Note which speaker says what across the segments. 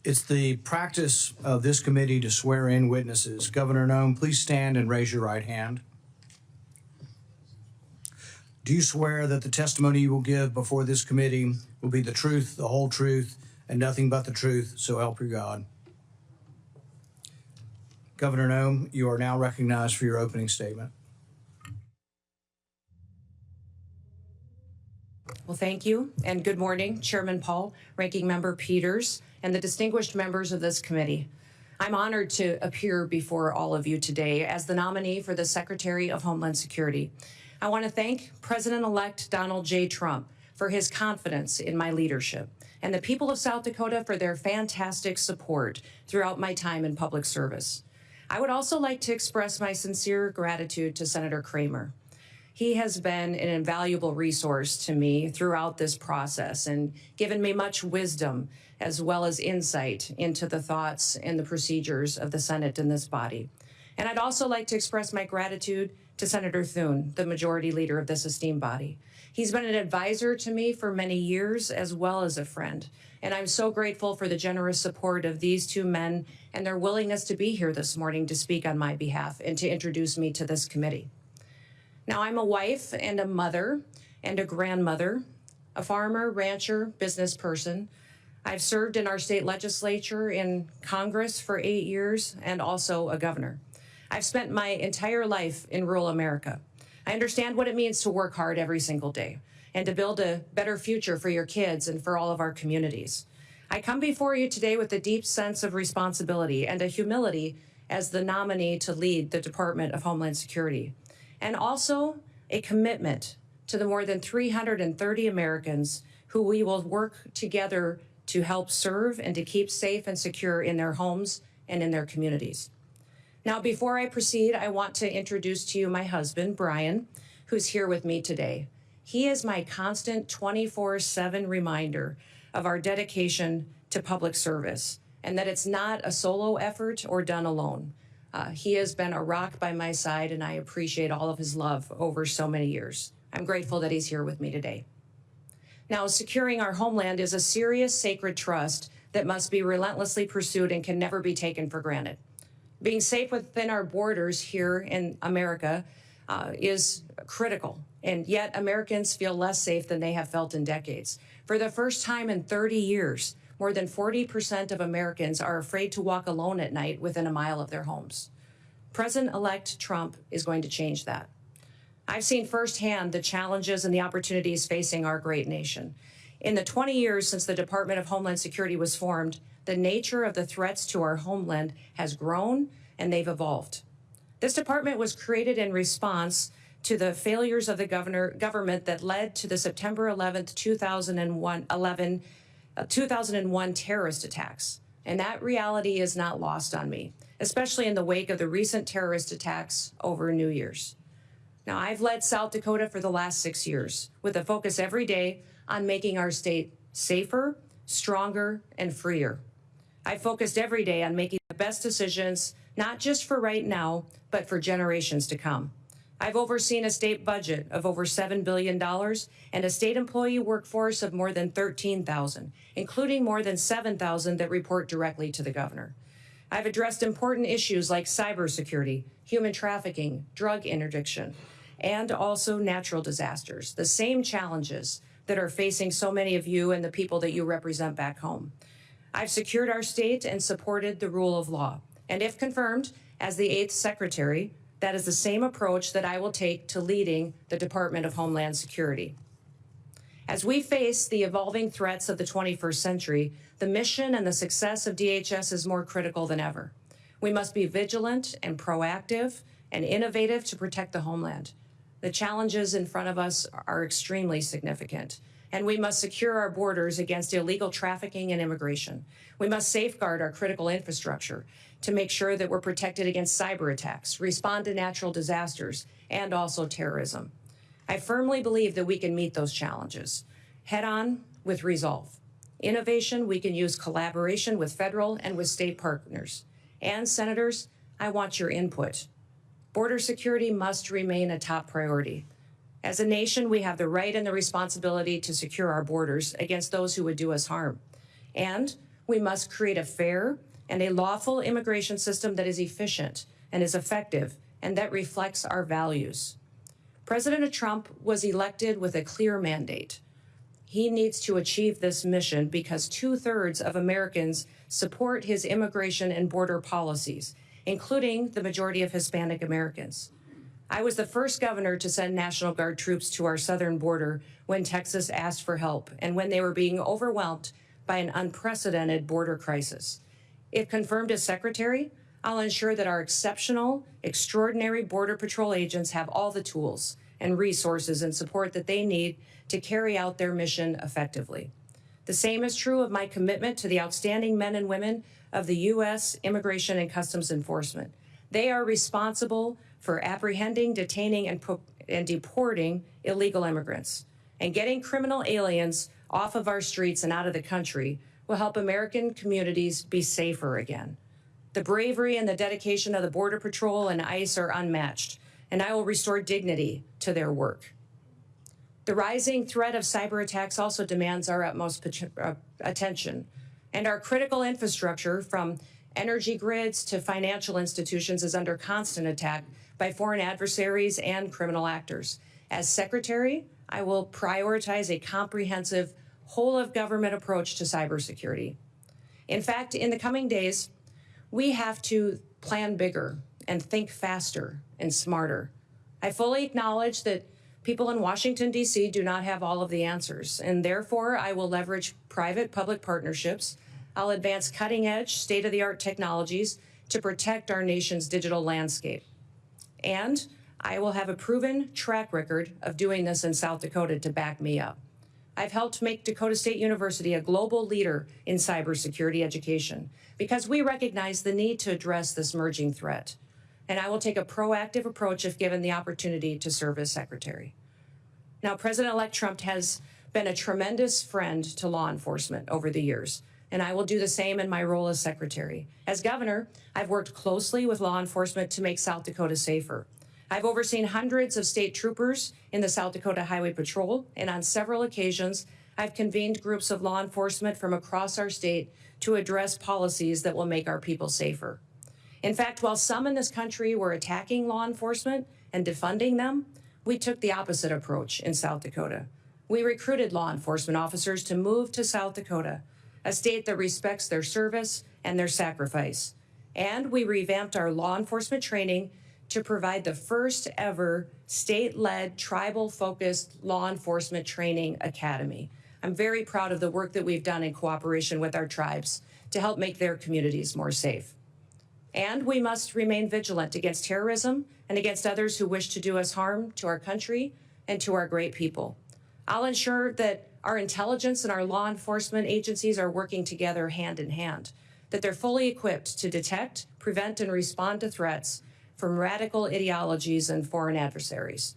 Speaker 1: It's the practice of this committee to swear in witnesses. Governor Noem, please stand and raise your right hand. Do you swear that the testimony you will give before this committee will be the truth, the whole truth, and nothing but the truth, so help you God? Governor Noem, you are now recognized for your opening statement.
Speaker 2: Well, thank you, and good morning, Chairman Paul, Ranking Member Peters, and the distinguished members of this committee. I'm honored to appear before all of you today as the nominee for the Secretary of Homeland Security. I want to thank President-elect Donald J. Trump for his confidence in my leadership, and the people of South Dakota for their fantastic support throughout my time in public service. I would also like to express my sincere gratitude to Senator Kramer. He has been an invaluable resource to me throughout this process and given me much wisdom as well as insight into the thoughts and the procedures of the Senate and this body. And I'd also like to express my gratitude to Senator Thune, the majority leader of this esteemed body. He's been an advisor to me for many years as well as a friend. And I'm so grateful for the generous support of these two men and their willingness to be here this morning to speak on my behalf and to introduce me to this committee. Now, I'm a wife and a mother and a grandmother, a farmer, rancher, business person. I've served in our state legislature, in Congress for 8 years, and also a governor. I've spent my entire life in rural America. I understand what it means to work hard every single day and to build a better future for your kids and for all of our communities. I come before you today with a deep sense of responsibility and a humility as the nominee to lead the Department of Homeland Security, and also a commitment to the more than 330 Americans who we will work together to help serve and to keep safe and secure in their homes and in their communities. Now, before I proceed, I want to introduce to you my husband, Brian, who's here with me today. He is my constant 24/7 reminder of our dedication to public service and that it's not a solo effort or done alone. He has been a rock by my side, and I appreciate all of his love over so many years. I'm grateful that he's here with me today. Now, securing our homeland is a serious, sacred trust that must be relentlessly pursued and can never be taken for granted. Being safe within our borders here in America is critical, and yet Americans feel less safe than they have felt in decades. For the first time in 30 years, more than 40% of Americans are afraid to walk alone at night within a mile of their homes. President-elect Trump is going to change that. I've seen firsthand the challenges and the opportunities facing our great nation. In the 20 years since the Department of Homeland Security was formed, the nature of the threats to our homeland has grown and they've evolved. This department was created in response to the failures of the government that led to the September 11th, 2001 terrorist attacks. And that reality is not lost on me, especially in the wake of the recent terrorist attacks over New Year's. Now, I've led South Dakota for the last 6 years with a focus every day on making our state safer, stronger, and freer. I've focused every day on making the best decisions, not just for right now, but for generations to come. I've overseen a state budget of over $7 billion and a state employee workforce of more than 13,000, including more than 7,000 that report directly to the governor. I've addressed important issues like cybersecurity, human trafficking, drug interdiction, and also natural disasters, the same challenges that are facing so many of you and the people that you represent back home. I've secured our state and supported the rule of law. And if confirmed as the 8th Secretary, that is the same approach that I will take to leading the Department of Homeland Security. As we face the evolving threats of the 21st century, the mission and the success of DHS is more critical than ever. We must be vigilant and proactive and innovative to protect the homeland. The challenges in front of us are extremely significant, and we must secure our borders against illegal trafficking and immigration. We must safeguard our critical infrastructure to make sure that we're protected against cyber attacks, respond to natural disasters, and also terrorism. I firmly believe that we can meet those challenges head on with resolve. Innovation, we can use collaboration with federal and with state partners. And senators, I want your input. Border security must remain a top priority. As a nation, we have the right and the responsibility to secure our borders against those who would do us harm. And We must create a fair and a lawful immigration system that is efficient and is effective and that reflects our values. President Trump was elected with a clear mandate. He needs to achieve this mission because 2/3 of Americans support his immigration and border policies, including the majority of Hispanic Americans. I was the first governor to send National Guard troops to our southern border when Texas asked for help and when they were being overwhelmed by an unprecedented border crisis. If confirmed as secretary, I'll ensure that our exceptional, extraordinary Border Patrol agents have all the tools and resources and support that they need to carry out their mission effectively. The same is true of my commitment to the outstanding men and women of the U.S. Immigration and Customs Enforcement. They are responsible for apprehending, detaining, and deporting illegal immigrants. And getting criminal aliens off of our streets and out of the country will help American communities be safer again. The bravery and the dedication of the Border Patrol and ICE are unmatched, and I will restore dignity to their work. The rising threat of cyber attacks also demands our utmost attention, and our critical infrastructure, from energy grids to financial institutions, is under constant attack by foreign adversaries and criminal actors. As Secretary, I will prioritize a comprehensive, whole-of-government approach to cybersecurity. In fact, in the coming days, we have to plan bigger and think faster and smarter. I fully acknowledge that people in Washington, D.C. do not have all of the answers, and therefore I will leverage private-public partnerships. I'll advance cutting-edge, state-of-the-art technologies to protect our nation's digital landscape. And I will have a proven track record of doing this in South Dakota to back me up. I've helped make Dakota State University a global leader in cybersecurity education because we recognize the need to address this emerging threat. And I will take a proactive approach if given the opportunity to serve as secretary. Now, President-elect Trump has been a tremendous friend to law enforcement over the years, and I will do the same in my role as secretary. As governor, I've worked closely with law enforcement to make South Dakota safer. I've overseen hundreds of state troopers in the South Dakota Highway Patrol, and on several occasions, I've convened groups of law enforcement from across our state to address policies that will make our people safer. In fact, while some in this country were attacking law enforcement and defunding them, we took the opposite approach in South Dakota. We recruited law enforcement officers to move to South Dakota, a state that respects their service and their sacrifice. And we revamped our law enforcement training to provide the first ever state-led, tribal-focused law enforcement training academy. I'm very proud of the work that we've done in cooperation with our tribes to help make their communities more safe. And we must remain vigilant against terrorism and against others who wish to do us harm to our country and to our great people. I'll ensure that our intelligence and our law enforcement agencies are working together hand in hand, that they're fully equipped to detect, prevent, and respond to threats from radical ideologies and foreign adversaries.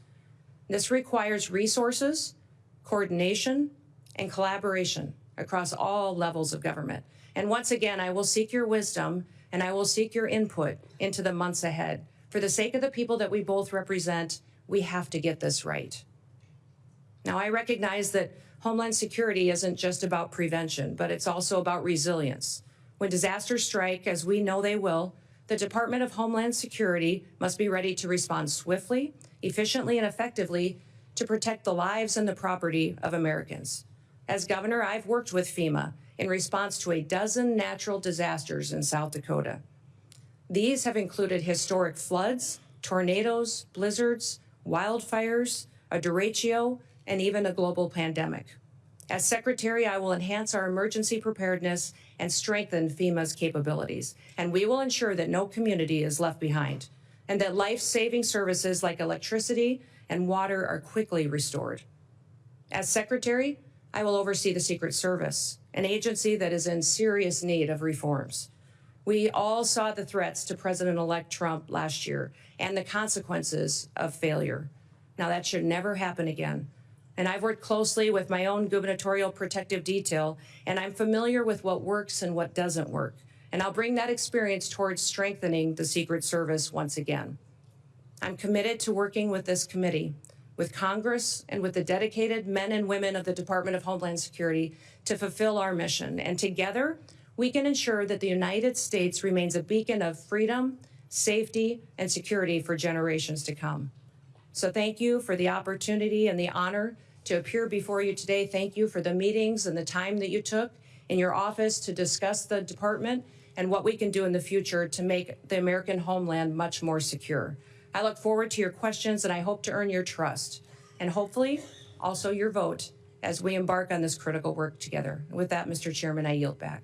Speaker 2: This requires resources, coordination, and collaboration across all levels of government. And once again, I will seek your wisdom and I will seek your input into the months ahead. For the sake of the people that we both represent, we have to get this right. Now, I recognize that Homeland Security isn't just about prevention, but it's also about resilience. When disasters strike, as we know they will, the Department of Homeland Security must be ready to respond swiftly, efficiently, and effectively to protect the lives and the property of Americans. As governor, I've worked with FEMA in response to a dozen natural disasters in South Dakota. These have included historic floods, tornadoes, blizzards, wildfires, a derecho, and even a global pandemic. As secretary, I will enhance our emergency preparedness and strengthen FEMA's capabilities. And we will ensure that no community is left behind and that life-saving services like electricity and water are quickly restored. As secretary, I will oversee the Secret Service, an agency that is in serious need of reforms. We all saw the threats to President-elect Trump last year and the consequences of failure. Now, that should never happen again. And I've worked closely with my own gubernatorial protective detail, and I'm familiar with what works and what doesn't work. And I'll bring that experience towards strengthening the Secret Service once again. I'm committed to working with this committee, with Congress, and with the dedicated men and women of the Department of Homeland Security to fulfill our mission. And together, we can ensure that the United States remains a beacon of freedom, safety, and security for generations to come. So thank you for the opportunity and the honor to appear before you today. Thank you for the meetings and the time that you took in your office to discuss the department and what we can do in the future to make the American homeland much more secure. I look forward to your questions, and I hope to earn your trust and hopefully also your vote as we embark on this critical work together. With that, Mr. Chairman, I yield back.